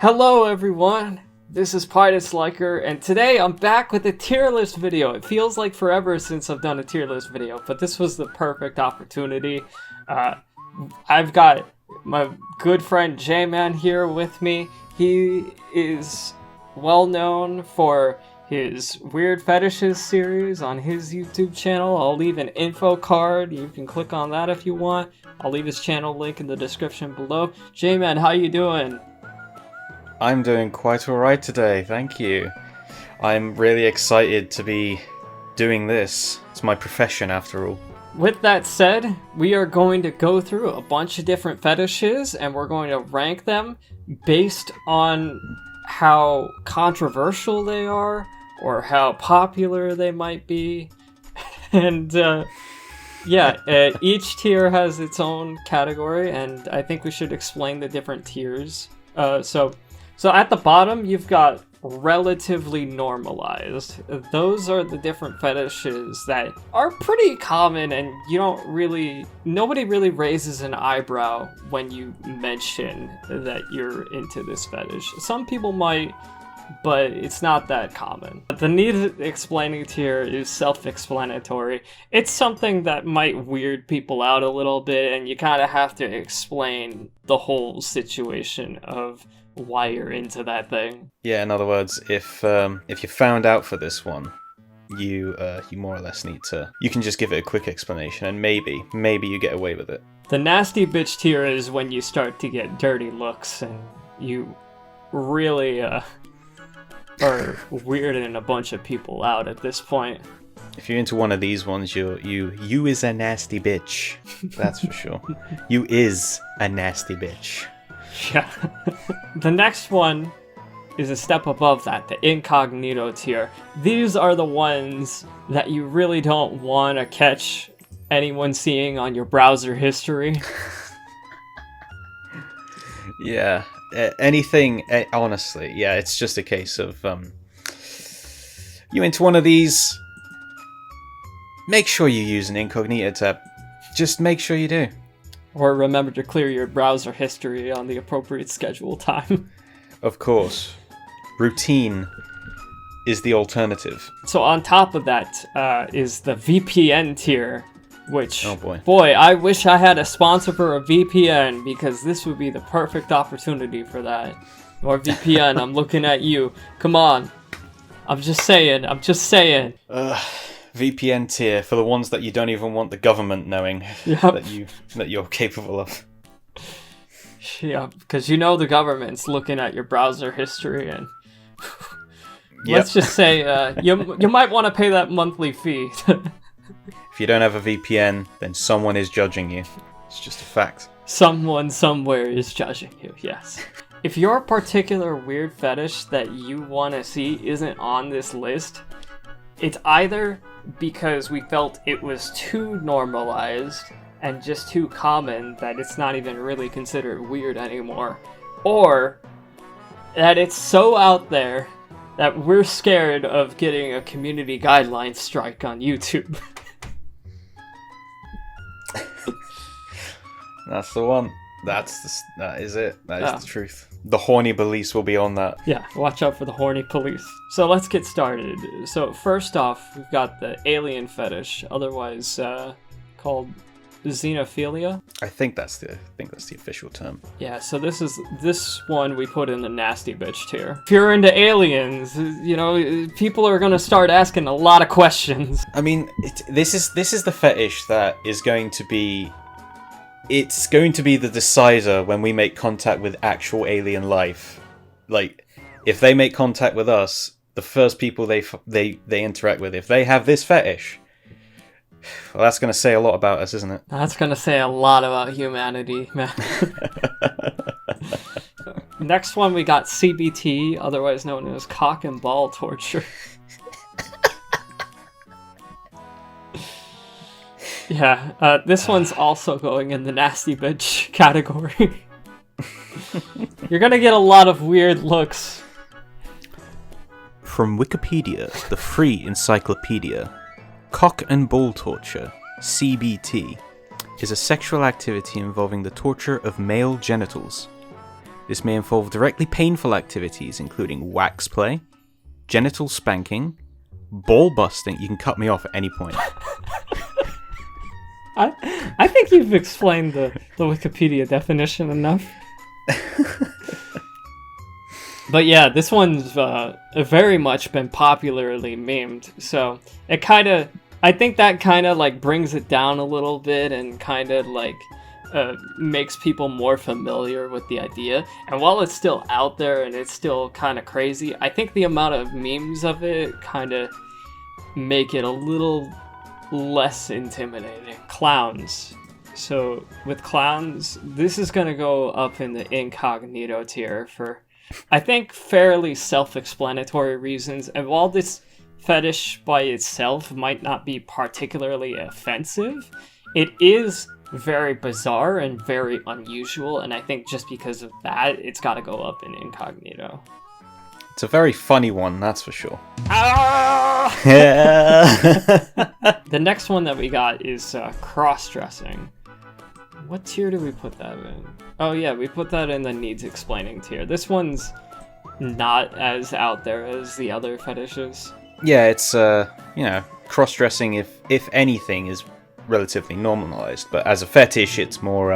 Hello everyone, this is Pitus Liker, and today I'm back with a tier list video. It feels like forever since I've done a tier list video, but this was the perfect opportunity. I've got my good friend Jayman here with me. He is well known for his Weird Fetishes series on his YouTube channel. I'll leave an info card, you can click on that if you want. I'll leave his channel link in the description below. Jayman, how you doing? I'm doing quite alright today, thank you. I'm really excited to be doing this. It's my profession after all. With that said, we are going to go through a bunch of different fetishes and we're going to rank them based on how controversial they are or how popular they might be. And each tier has its own category, and I think we should explain the different tiers. So at the bottom, you've got relatively normalized. Those are the different fetishes that are pretty common, and nobody really raises an eyebrow when you mention that you're into this fetish. Some people might, but it's not that common. The need explaining tier is self-explanatory. It's something that might weird people out a little bit, and you kind of have to explain the whole situation of why you're into that thing. Yeah, in other words, if you found out for this one, you more or less need to. You can just give it a quick explanation, and maybe you get away with it. The nasty bitch tier is when you start to get dirty looks, and you really are weirding a bunch of people out at this point. If you're into one of these ones, you is a nasty bitch. That's for sure. You is a nasty bitch. Yeah. The next one is a step above that, the incognito tier. These are the ones that you really don't want to catch anyone seeing on your browser history. Yeah, anything, honestly, yeah, it's just a case of, you into one of these, make sure you use an incognito tab. Just make sure you do. Or remember to clear your browser history on the appropriate schedule time. Of course. Routine is the alternative. So on top of that is the VPN tier, which, oh boy, I wish I had a sponsor for a VPN, because this would be the perfect opportunity for that. Or VPN, I'm looking at you. Come on. I'm just saying. VPN tier for the ones that you don't even want the government knowing. Yep. that you're capable of. Yeah, because you know the government's looking at your browser history, and Yep. Let's just say you might want to pay that monthly fee. If you don't have a VPN, then someone is judging you. It's just a fact. Someone somewhere is judging you, yes. If your particular weird fetish that you want to see isn't on this list, it's either because we felt it was too normalized and just too common that it's not even really considered weird anymore, or that it's so out there that we're scared of getting a community guidelines strike on YouTube. That's the one. That is it. That is the truth. The horny police will be on that. Yeah, watch out for the horny police. So let's get started. So first off, we've got the alien fetish, otherwise called xenophilia. I think that's the official term. Yeah, so this one we put in the nasty bitch tier. If you're into aliens, people are gonna start asking a lot of questions. I mean, this is the fetish that is going to be. It's going to be the decider when we make contact with actual alien life. Like, if they make contact with us, the first people they interact with, if they have this fetish, well, that's going to say a lot about us, isn't it? That's going to say a lot about humanity, man. Next one, we got CBT, otherwise known as cock and ball torture. Yeah, this one's also going in the nasty bitch category. You're gonna get a lot of weird looks. From Wikipedia, the free encyclopedia, cock and ball torture, CBT, is a sexual activity involving the torture of male genitals. This may involve directly painful activities, including wax play, genital spanking, ball busting. You can cut me off at any point. I think you've explained the Wikipedia definition enough. But yeah, this one's very much been popularly memed, so I think that kind of like brings it down a little bit and kind of like makes people more familiar with the idea. And while it's still out there and it's still kind of crazy, I think the amount of memes of it kind of make it a little less intimidating. Clowns. So with clowns, this is going to go up in the incognito tier for, I think, fairly self-explanatory reasons. And while this fetish by itself might not be particularly offensive, it is very bizarre and very unusual, and I think just because of that, it's got to go up in incognito. It's a very funny one, that's for sure. Ah! Yeah. The next one that we got is cross-dressing. What tier do we put that in? Oh yeah, we put that in the needs explaining tier. This one's not as out there as the other fetishes. Yeah, it's cross-dressing, if anything, is relatively normalized, but as a fetish, it's more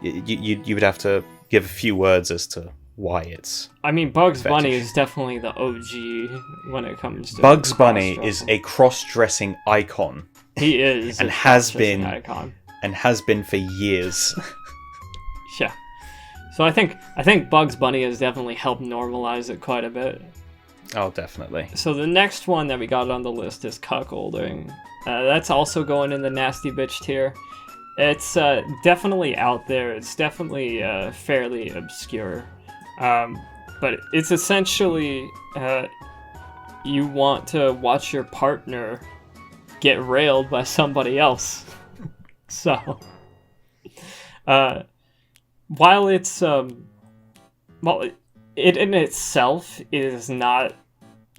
you would have to give a few words as to why it's. I mean, Bugs Bunny is definitely the OG when it comes to Bugs Bunny is a cross-dressing icon. He is, and has been icon. And has been for years. Yeah. So I think Bugs Bunny has definitely helped normalize it quite a bit. Oh, definitely. So the next one that we got on the list is cuckolding. That's also going in the nasty bitch tier. It's definitely out there. It's definitely fairly obscure. But it's essentially you want to watch your partner get railed by somebody else. So, while it's it in itself is not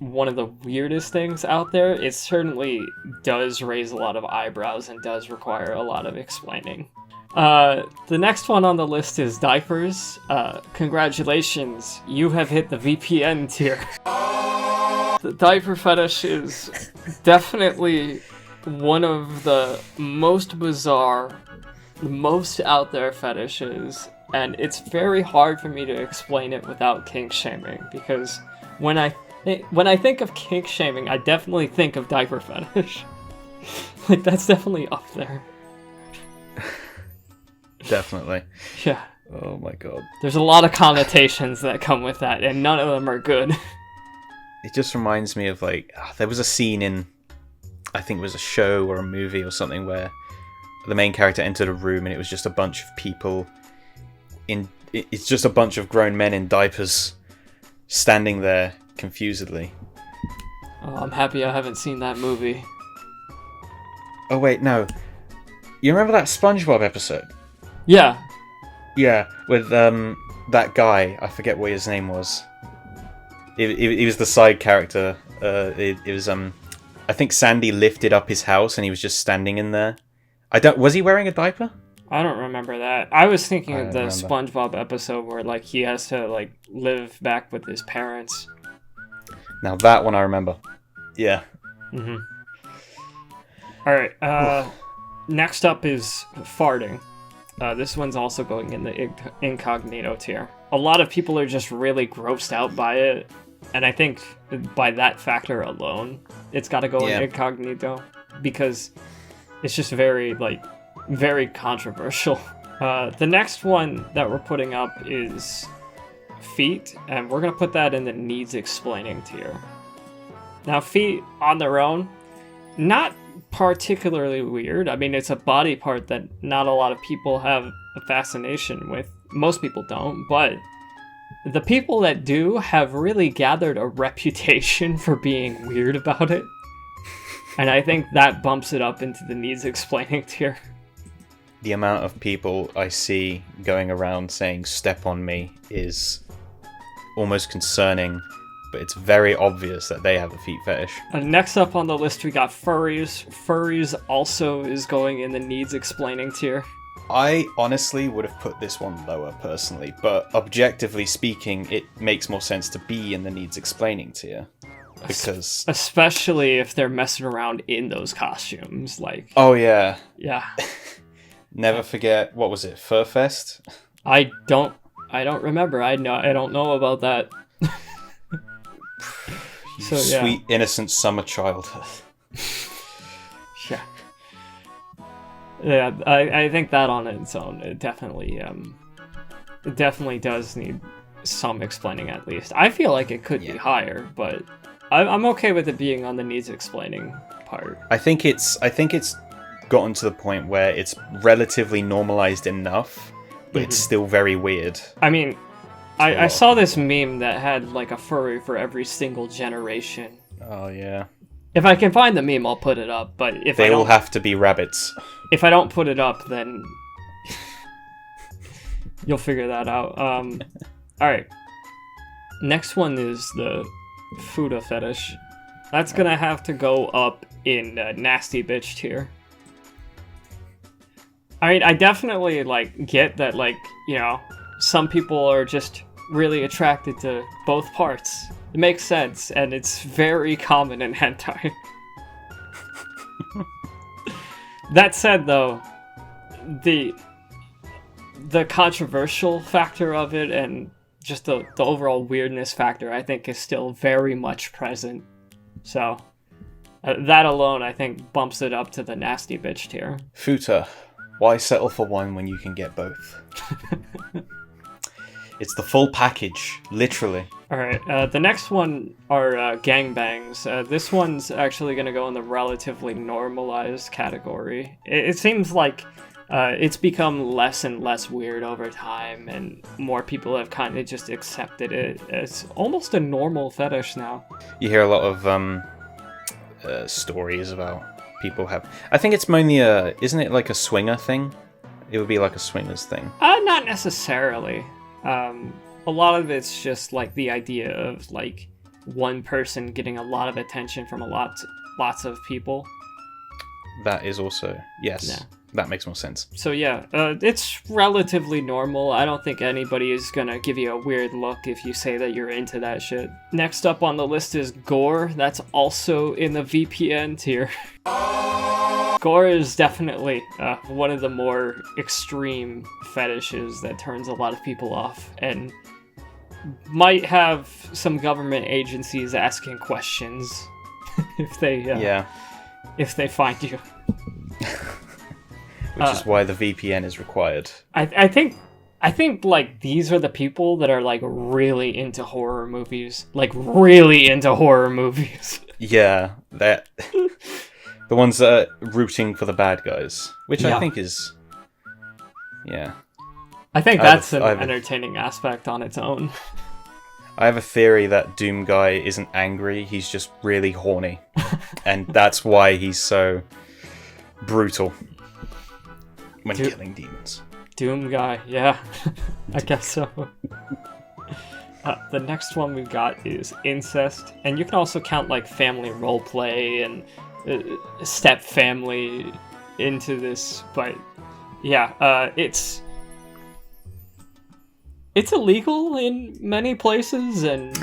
one of the weirdest things out there, it certainly does raise a lot of eyebrows and does require a lot of explaining. The next one on the list is diapers. Congratulations, you have hit the VPN tier. The diaper fetish is definitely one of the most bizarre, most out there fetishes, and it's very hard for me to explain it without kink shaming, because when I think of kink shaming, I definitely think of diaper fetish. Like, that's definitely up there. Definitely. Yeah. Oh my god. There's a lot of connotations that come with that, and none of them are good. It just reminds me of, like, there was a scene in, I think it was a show or a movie or something, where the main character entered a room and it was just a bunch of people it's just a bunch of grown men in diapers standing there confusedly. Oh, I'm happy I haven't seen that movie. Oh wait, no. You remember that SpongeBob episode? Yeah. Yeah, with that guy, I forget what his name was. He was the side character. It was I think Sandy lifted up his house and he was just standing in there. Was he wearing a diaper? I don't remember that. I was thinking of the remember. SpongeBob episode where, like, he has to, like, live back with his parents. Now that one I remember. Yeah. Mm-hmm. Alright, next up is farting. This one's also going in the incognito tier. A lot of people are just really grossed out by it, and I think by that factor alone, it's got to go in incognito, because it's just very controversial. The next one that we're putting up is feet, and we're going to put that in the needs explaining tier. Now, feet on their own, not particularly weird. I mean, it's a body part that not a lot of people have a fascination with. Most people don't, but the people that do have really gathered a reputation for being weird about it. And I think that bumps it up into the needs explaining tier. The amount of people I see going around saying "step on me" is almost concerning, but it's very obvious that they have a feet fetish. Next up on the list, we got furries. Furries also is going in the needs explaining tier. I honestly would have put this one lower personally, but objectively speaking, it makes more sense to be in the needs explaining tier. Because especially if they're messing around in those costumes, like oh yeah, yeah. Never forget, what was it, Furfest? I don't remember. I don't know about that. You sweet innocent summer childhood. Yeah. Yeah, I think that on its own, it definitely does need some explaining at least. I feel like it could be higher, but I'm okay with it being on the needs explaining part. I think it's gotten to the point where it's relatively normalized enough, but it's still very weird. I mean, I saw this meme that had like a furry for every single generation. Oh yeah. If I can find the meme, I'll put it up. But if they all have to be rabbits. If I don't put it up, then you'll figure that out. All right. Next one is the Fuda fetish. That's gonna have to go up in nasty bitch tier. I mean, I definitely like get that, like, you know, some people are just really attracted to both parts. It makes sense, and it's very common in hentai. That said, though, the controversial factor of it and just the overall weirdness factor, I think, is still very much present. So that alone, I think, bumps it up to the nasty bitch tier. Futa, why settle for one when you can get both? It's the full package, literally. Alright, the next one are gangbangs. This one's actually going to go in the relatively normalized category. It seems like it's become less and less weird over time, and more people have kind of just accepted it as almost a normal fetish now. You hear a lot of stories about people have... I think it's mainly isn't it like a swinger thing? It would be like a swingers thing. Not necessarily. A lot of it's just like the idea of like one person getting a lot of attention from lots of people. That is also, yes, yeah. That makes more sense. So yeah, it's relatively normal. I don't think anybody is gonna give you a weird look if you say that you're into that shit. Next up on the list is gore. That's also in the VPN tier. Gore is definitely one of the more extreme fetishes that turns a lot of people off, and might have some government agencies asking questions if they find you. Which is why the VPN is required. I think like these are the people that are like really into horror movies. Like really into horror movies. Yeah, that the ones that are rooting for the bad guys, which I think is I think that's an entertaining aspect on its own. I have a theory that Doom Guy isn't angry, he's just really horny. And that's why he's so brutal when killing demons. Doom Guy, yeah. I guess so. The next one we've got is incest, and you can also count like family roleplay and step family into this, but yeah, it's illegal in many places, and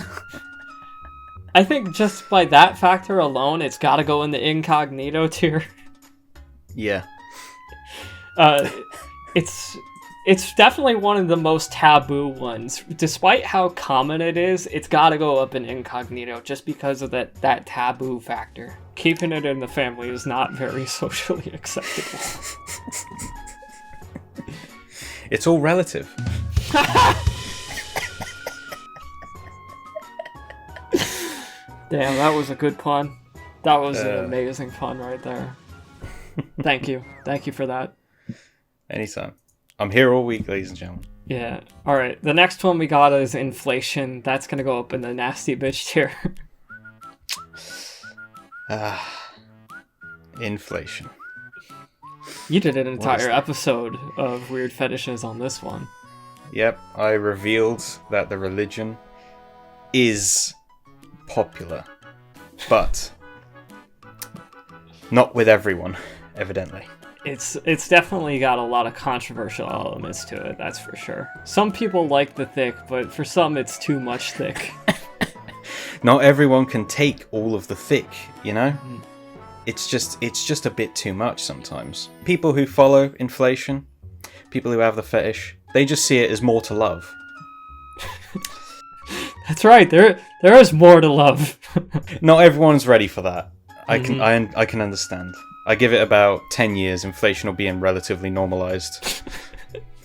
I think just by that factor alone, it's got to go in the incognito tier. Yeah. It's definitely one of the most taboo ones. Despite how common it is, it's got to go up in incognito just because of that taboo factor. Keeping it in the family is not very socially acceptable. It's all relative. Damn, that was a good pun. That was an amazing pun right there. Thank you for that. Anytime. I'm here all week, ladies and gentlemen. Yeah. Alright, the next one we got is inflation. That's gonna go up in the nasty bitch tier. Inflation. You did an entire episode of weird fetishes on this one. Yep, I revealed that the religion is popular, but not with everyone, evidently. it's definitely got a lot of controversial elements to it, that's for sure. Some people like the thick, but for some it's too much thick. Not everyone can take all of the thick, you know? It's just a bit too much sometimes. People who follow inflation, people who have the fetish, they just see it as more to love. That's right, there is more to love. Not everyone's ready for that. I can understand. I give it about 10 years, inflation will be in relatively normalized.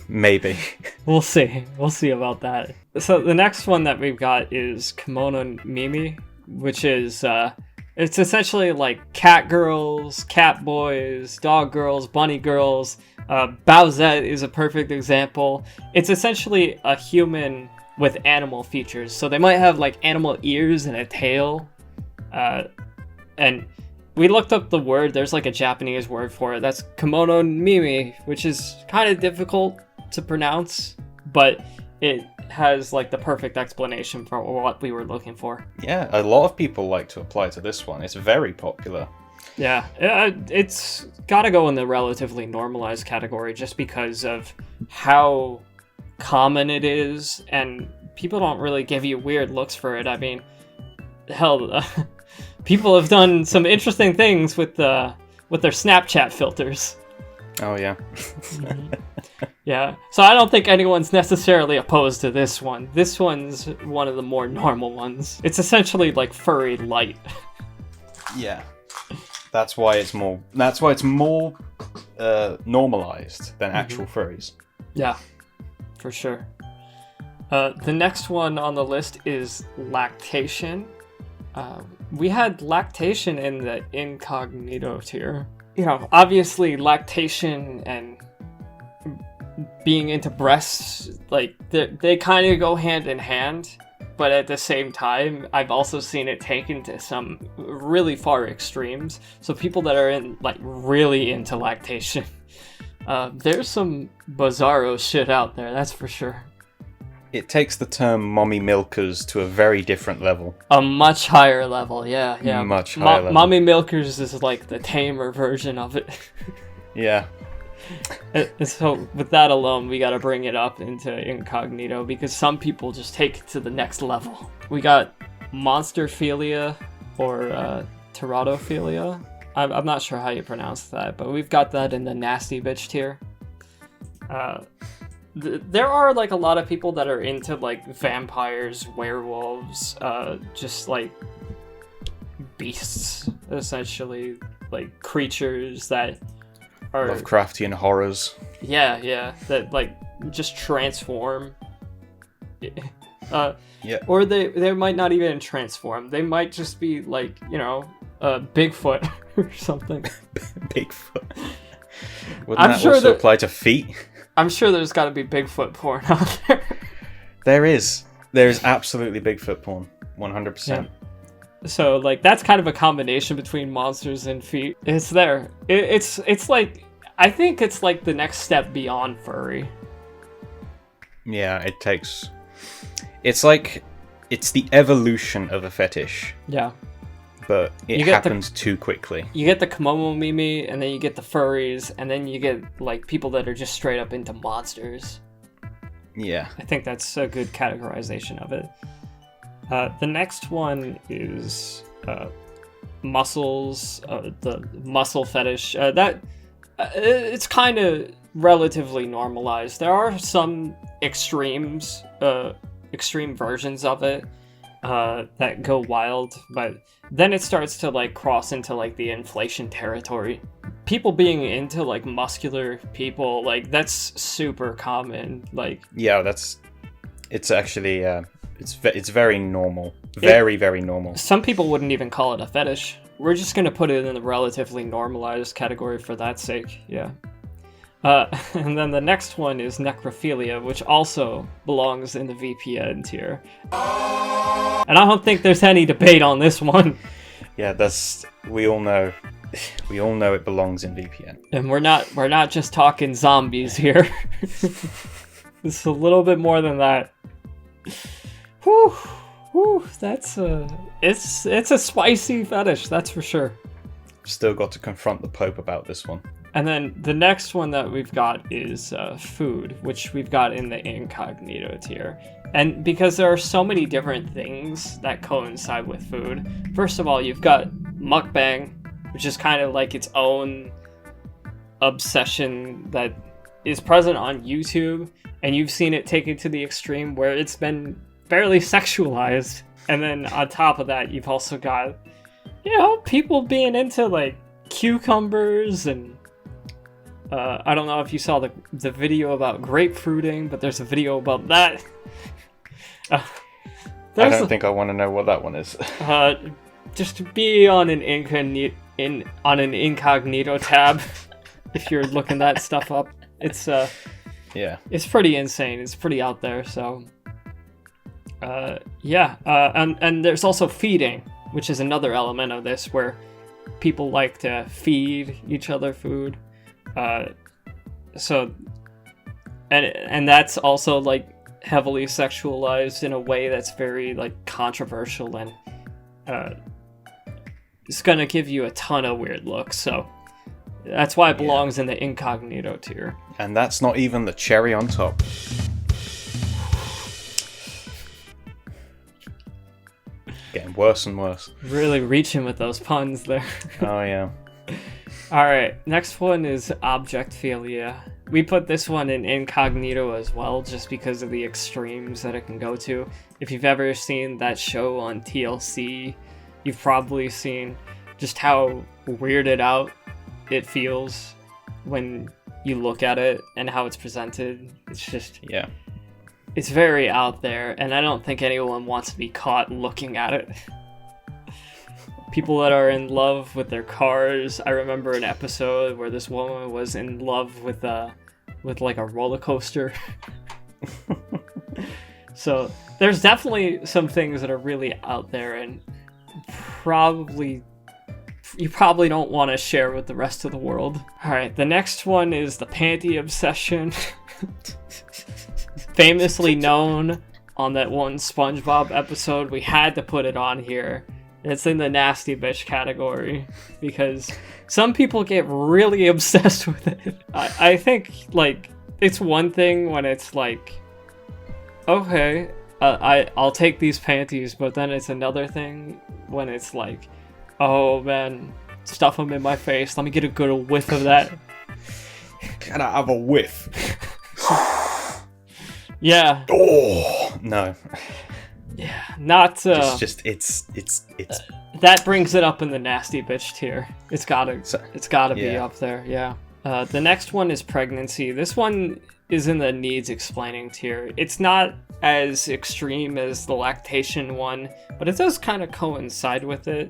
Maybe. We'll see about that. So the next one that we've got is Kimono Mimi, which is it's essentially like cat girls, cat boys, dog girls, bunny girls. Bowsette is a perfect example. It's essentially a human with animal features. So they might have like animal ears and a tail. And we looked up the word. There's like a Japanese word for it. That's Kimono Mimi, which is kind of difficult to pronounce, but it has like the perfect explanation for what we were looking for. Yeah, a lot of people like to apply to this one. It's very popular. Yeah, it's got to go in the relatively normalized category just because of how common it is, and people don't really give you weird looks for it. I mean, hell, people have done some interesting things with their Snapchat filters. Oh, yeah. Yeah, so I don't think anyone's necessarily opposed to this one. This one's one of the more normal ones. It's essentially like furry light. Yeah. That's why it's more normalized than actual furries. Yeah, for sure. The next one on the list is lactation. We had lactation in the incognito tier. You know, obviously lactation and being into breasts, like, they kind of go hand in hand, but at the same time, I've also seen it taken to some really far extremes. So people that are really into lactation, there's some bizarro shit out there, that's for sure. It takes the term mommy milkers to a very different level. A much higher level, yeah. Much higher level. Mommy milkers is like the tamer version of it. Yeah. So with that alone, we gotta bring it up into incognito because some people just take it to the next level. We got monsterphilia or teratophilia. I'm not sure how you pronounce that, but we've got that in the nasty bitch tier. There are like a lot of people that are into like vampires, werewolves, just like beasts, essentially, like creatures that are Lovecraftian horrors. Yeah, that like just transform. Yeah. Or they might not even transform. They might just be like, you know, Bigfoot or something. Bigfoot. Wouldn't that also apply to feet? I'm sure there's got to be Bigfoot porn out there. There is absolutely Bigfoot porn, 100%. Yeah. So like that's kind of a combination between monsters and feet. It's there. It's like, I think it's like the next step beyond furry. Yeah, it's like it's the evolution of a fetish. Yeah. But it happens too quickly. You get the Kimono Mimi, and then you get the furries, and then you get like people that are just straight up into monsters. Yeah. I think that's a good categorization of it. The next one is muscles, the muscle fetish. It's kind of relatively normalized. There are some extreme versions of it that go wild, but then it starts to like cross into like the inflation territory. People being into like muscular people, like that's super common. Like, yeah, it's actually it's very normal, very normal. Some people wouldn't even call it a fetish. We're just gonna put it in the relatively normalized category for that sake. Yeah. And then the next one is necrophilia, which also belongs in the VPN tier. And I don't think there's any debate on this one. Yeah, we all know it belongs in VPN. And we're not just talking zombies here. It's a little bit more than that. Whew, that's it's a spicy fetish, that's for sure. Still got to confront the Pope about this one. And then the next one that we've got is food, which we've got in the incognito tier. And because there are so many different things that coincide with food, first of all, you've got mukbang, which is kind of like its own obsession that is present on YouTube, and you've seen it taken to the extreme where it's been fairly sexualized. And then on top of that, you've also got, people being into like cucumbers and I don't know if you saw the video about grapefruiting, but there's a video about that. I don't think I want to know what that one is. Just to be on an incognito tab if you're looking that stuff up. It's it's pretty insane. It's pretty out there. So and there's also feeding, which is another element of this where people like to feed each other food. So that's also like heavily sexualized in a way that's very like controversial, and it's gonna give you a ton of weird looks. So that's why it belongs in the incognito tier. And that's not even the cherry on top. Getting worse and worse. Really reaching with those puns there. Oh yeah. Alright, next one is objectphilia. We put this one in incognito as well, just because of the extremes that it can go to. If you've ever seen that show on TLC, you've probably seen just how weirded out it feels when you look at it and how it's presented. It's just... yeah. It's very out there, and I don't think anyone wants to be caught looking at it. People that are in love with their cars. I remember an episode where this woman was in love with like a roller coaster. So there's definitely some things that are really out there, and you probably don't want to share with the rest of the world. All right, the next one is the panty obsession. Famously known on that one SpongeBob episode, we had to put it on here. It's in the nasty bitch category because some people get really obsessed with it. I think, like, it's one thing when it's like, okay, I'll take these panties, but then it's another thing when it's like, oh man, stuff them in my face. Let me get a good whiff of that. Can I have a whiff? Yeah. Oh no. Yeah, not. It's. That brings it up in the nasty bitch tier. It's gotta be up there. Yeah. The next one is pregnancy. This one is in the needs explaining tier. It's not as extreme as the lactation one, but it does kind of coincide with it.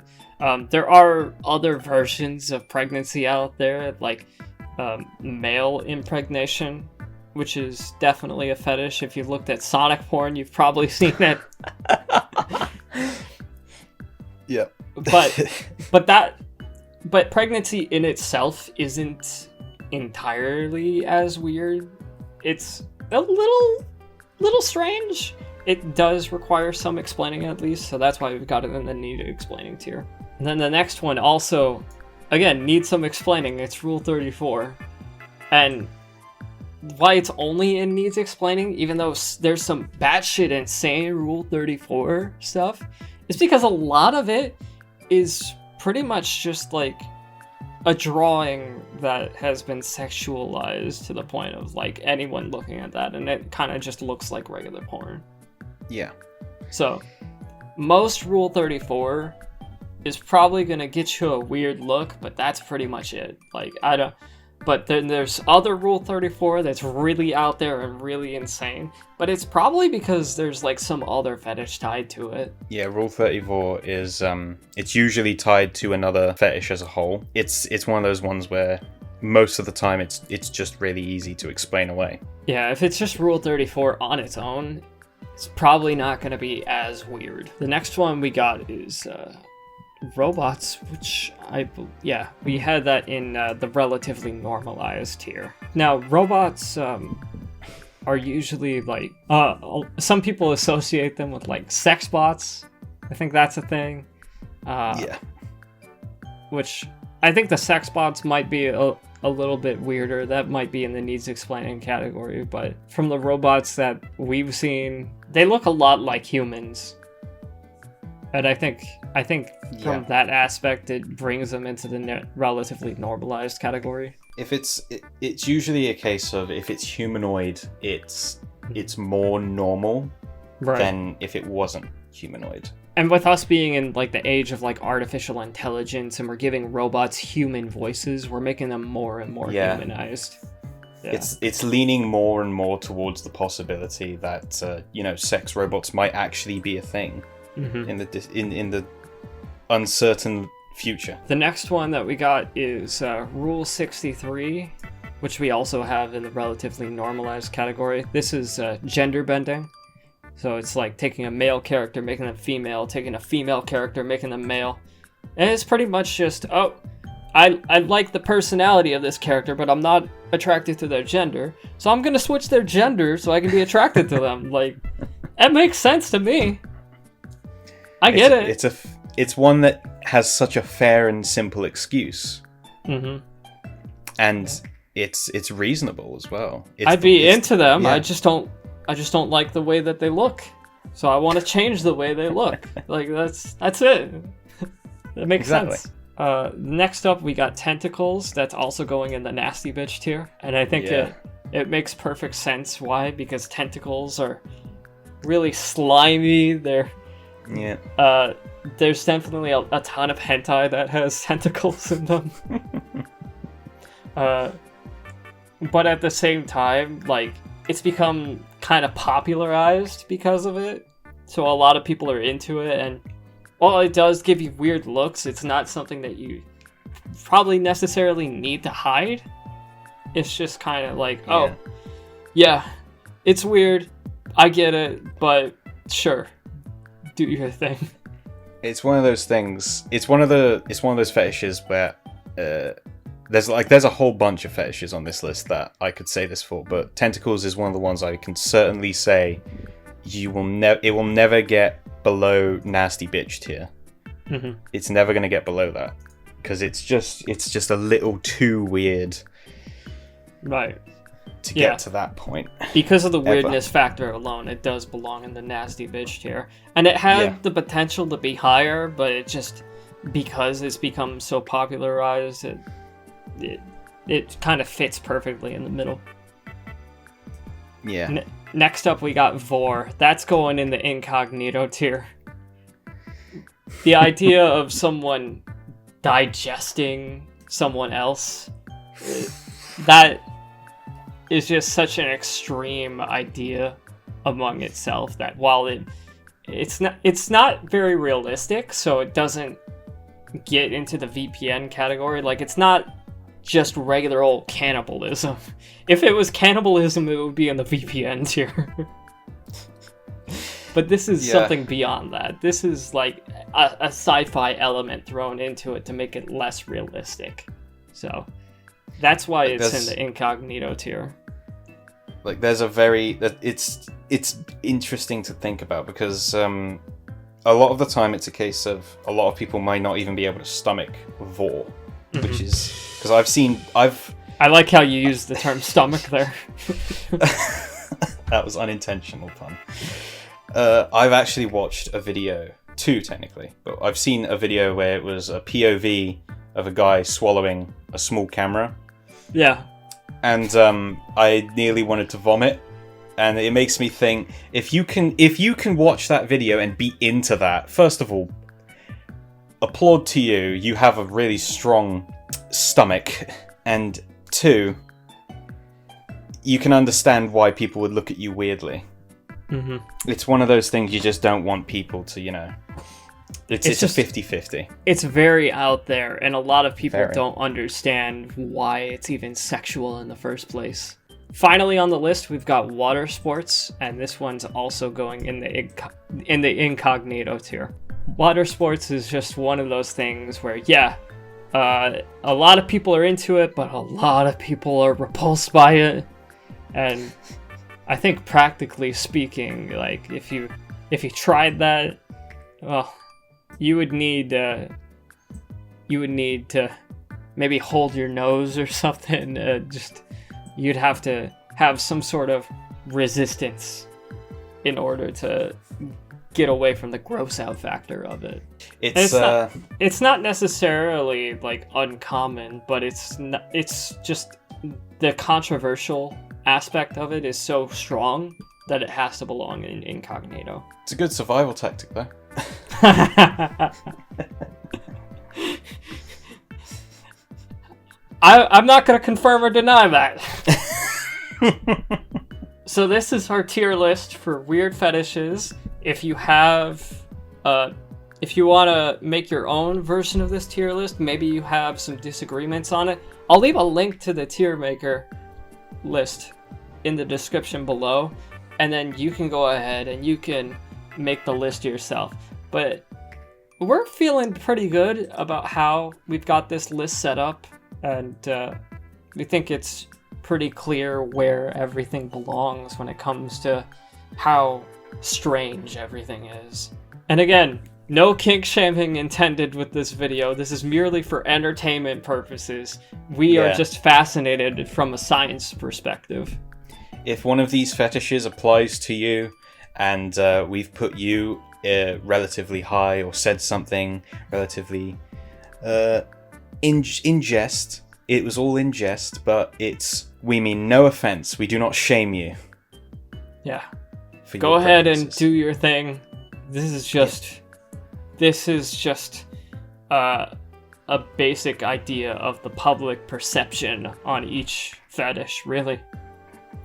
There are other versions of pregnancy out there, like male impregnation, which is definitely a fetish. If you've looked at Sonic porn, you've probably seen it. Yeah. But pregnancy in itself isn't entirely as weird. It's a little strange. It does require some explaining at least, so that's why we've got it in the need explaining tier. And then the next one also, again, needs some explaining. It's Rule 34. And why it's only in needs explaining, even though there's some batshit insane Rule 34 stuff, is because a lot of it is pretty much just like a drawing that has been sexualized to the point of like anyone looking at that, and it kind of just looks like regular porn. Yeah. So most Rule 34 is probably gonna get you a weird look, but that's pretty much it. Like, but then there's other Rule 34 that's really out there and really insane, but it's probably because there's like some other fetish tied to it. Yeah, Rule 34 is it's usually tied to another fetish as a whole. It's one of those ones where most of the time it's just really easy to explain away. Yeah, if it's just Rule 34 on its own, it's probably not going to be as weird. The next one we got is robots, which we had that in the relatively normalized tier. Now, robots are usually like, some people associate them with like sex bots. I think that's a thing. Yeah. Which I think the sex bots might be a little bit weirder. That might be in the needs explaining category, but from the robots that we've seen, they look a lot like humans. And I think from that aspect, it brings them into the relatively normalized category. If it's usually a case of if it's humanoid, it's more normal than if it wasn't humanoid. And with us being in like the age of like artificial intelligence, and we're giving robots human voices, we're making them more and more humanized. Yeah. It's leaning more and more towards the possibility that sex robots might actually be a thing in the uncertain future. The next one that we got is Rule 63, which we also have in the relatively normalized category. This is gender bending. So it's like taking a male character, making them female, taking a female character, making them male. And it's pretty much just, I like the personality of this character, but I'm not attracted to their gender. So I'm going to switch their gender so I can be attracted to them. Like, that makes sense to me. I get it. It's one that has such a fair and simple excuse. And it's reasonable as well. I'd be into them. Yeah. I just don't like the way that they look. So I want to change the way they look. Like that's it. That makes sense. Next up we got tentacles. That's also going in the nasty bitch tier. And I think it makes perfect sense. Why? Because tentacles are really slimy. There's definitely a ton of hentai that has tentacles in them. But at the same time, like, it's become kind of popularized because of it. So a lot of people are into it, and while it does give you weird looks, it's not something that you probably necessarily need to hide. It's just kind of like, it's weird, I get it, but sure, do your thing. It's one of those things. It's one of those fetishes where there's a whole bunch of fetishes on this list that I could say this for, but tentacles is one of the ones I can certainly say it will never get below nasty bitch tier. It's never going to get below that because it's just a little too weird, right? To get to that point. Because of the weirdness factor alone, it does belong in the nasty bitch tier. And it had the potential to be higher, but it just, because it's become so popularized, it kind of fits perfectly in the middle. Yeah. Next up, we got Vor. That's going in the incognito tier. The idea of someone digesting someone else, that is just such an extreme idea among itself that while it's not very realistic, so it doesn't get into the VPN category. Like, it's not just regular old cannibalism. If it was cannibalism, it would be in the VPN tier. But this is something beyond that. This is like a sci-fi element thrown into it to make it less realistic. So that's why it's in the incognito tier. Like, it's interesting to think about because a lot of the time it's a case of a lot of people might not even be able to stomach Vor, which is because I like how you use the term stomach there. That was unintentional pun. I've actually watched a video, two technically, but I've seen a video where it was a POV of a guy swallowing a small camera. Yeah. And I nearly wanted to vomit, and it makes me think, if you can watch that video and be into that, first of all, applaud to you. You have a really strong stomach, and two, you can understand why people would look at you weirdly. It's one of those things you just don't want people to, It's just a 50-50. It's very out there, and a lot of people don't understand why it's even sexual in the first place. Finally on the list, we've got water sports, and this one's also going in the incognito tier. Water sports is just one of those things where, a lot of people are into it, but a lot of people are repulsed by it. And I think practically speaking, like, if you tried that, well, you would need to maybe hold your nose or something. Just you'd have to have some sort of resistance in order to get away from the gross out factor of it. It's not necessarily like uncommon, but it's just the controversial aspect of it is so strong that it has to belong in incognito. It's a good survival tactic, though. I'm not going to confirm or deny that. So this is our tier list for weird fetishes. If you have, if you want to make your own version of this tier list, maybe you have some disagreements on it, I'll leave a link to the tier maker list in the description below, and then you can go ahead and you can make the list yourself. But we're feeling pretty good about how we've got this list set up, and we think it's pretty clear where everything belongs when it comes to how strange everything is. And again, no kink shaming intended with this video. This is merely for entertainment purposes. We are just fascinated from a science perspective. If one of these fetishes applies to you, and we've put you relatively high or said something relatively in jest, it was all in jest, but we mean no offense. We do not shame you. Yeah. Go ahead and do your thing. This is just a basic idea of the public perception on each fetish, really.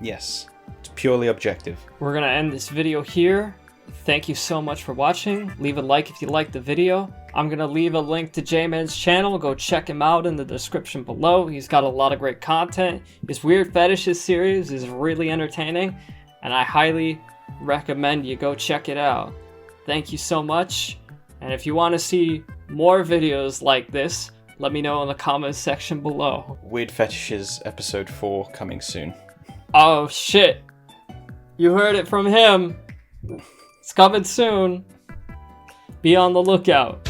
Yes, it's purely objective. We're gonna end this video here. Thank you so much for watching. Leave a like if you liked the video. I'm gonna leave a link to Jayman's channel. Go check him out in the description below. He's got a lot of great content. His Weird Fetishes series is really entertaining, and I highly recommend you go check it out. Thank you so much, and if you want to see more videos like this, let me know in the comments section below. Weird Fetishes episode 4 coming soon. Oh shit, you heard it from him. It's coming soon. Be on the lookout.